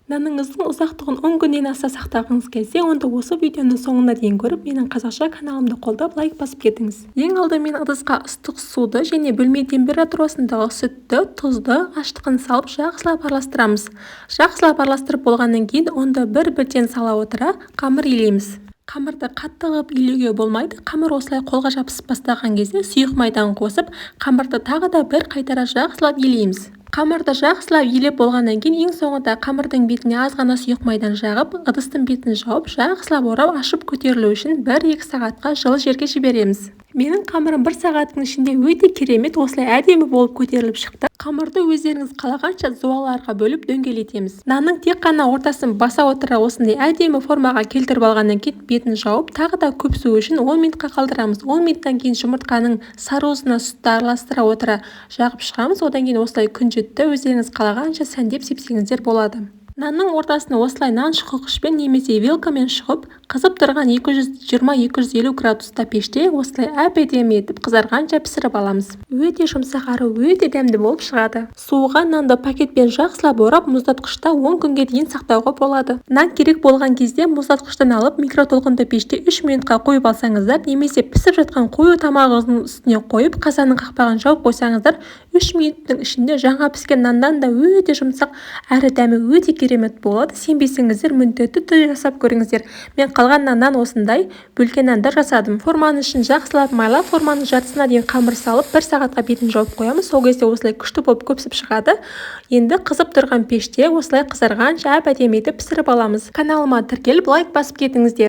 наныңыздың ұзақтығын 10 күннен аса сақтағыңыз келсе, онда осы видеоны соңына дейін көріп, менің қазақша каналымды қолдап лайк басып кетіңіз. Ең алдымен ыдысқа ыстық суды және бөлме температурасындағы сүтті, тұзды, ашытқыны салып жақсылап араластырамыз. Жақсылап араластырып болғаннан кейін онда бір-бірден сала отыра қамыр илейміз. Қамырды қатты қылып илеуге болмайды. Қамыр осылай қолға жабысып бастаған кезде сұйық майдан қосып, қамырды тағы да бір қайтара жақсылап илейміз. Қамырды жақсылап илеп болғаннан кейін ең соңында қамырдың бетіне аз ғана сұйық майдан жағып, ыдыстың бетін жауып, жақсылап орап ашып көтерілу үшін 1-2 сағатқа жылы жерге жібереміз. Менің қамырым 1 сағаттың ішінде өте керемет, осылай әдемі болып көтеріліп шықты. Қамырды өздеріңіз қалағанша зуаларға бөліп дөңгелетеміз. Нанның тек қана ортасын баса отыра осындай әдемі формаға келтіріп алғаннан кейін бетін жауып, тағы да көпсу үшін 10 минутқа қалдырамыз. 10 минуттан кейін жұмыртқаның сарыуызына сүтті араластыра отыра жағып шығамыз. Одан кейін осылай күнжітті өздеріңіз қалағанша сәндеп сепсеңіздер болады. Нанның ортасына осылай нан шұқығышпен немесе вилкамен шұқып, қызып тұрған 220-250 градуста пеште осылай әп-әдемі етіп қызарғанша пісіріп аламыз. Өте жұмсақ әрі өте дәмді болып шығады. Суыған нанды пакетпен жақсылап орап, мұздатқышта 10 күнге дейін сақтауға болады. Нан керек болған кезде мұздатқыштан алып, микротолқынды пеште 3 минутқа қойып алсаңыздар, немесе пісіп жатқан қою тамағыңыздың үстіне қойып, қазанның қақпағын жауып қойсаңыздар, 3 минуттың ішінде жаңа піскен нандан да өте жұмсақ әрі дәмі өте керемет болады. Сенбесеңіздер міндетті түрде жасап көріңіздер. Мен қалған наннан осындай бөлке нандар жасадым. Форманың ішін жақсылап майлап, форманың жартысына дейін қамыр салып 1 сағатқа бетін жауып қоямыз. Сол кезде осылай күшті болып көпсіп шығады. Енді қызып тұрған пеште осылай қызарғанша әп-әдемі етіп пісіріп аламыз. Каналыма тіркеліп лайк басып кетіңіздер.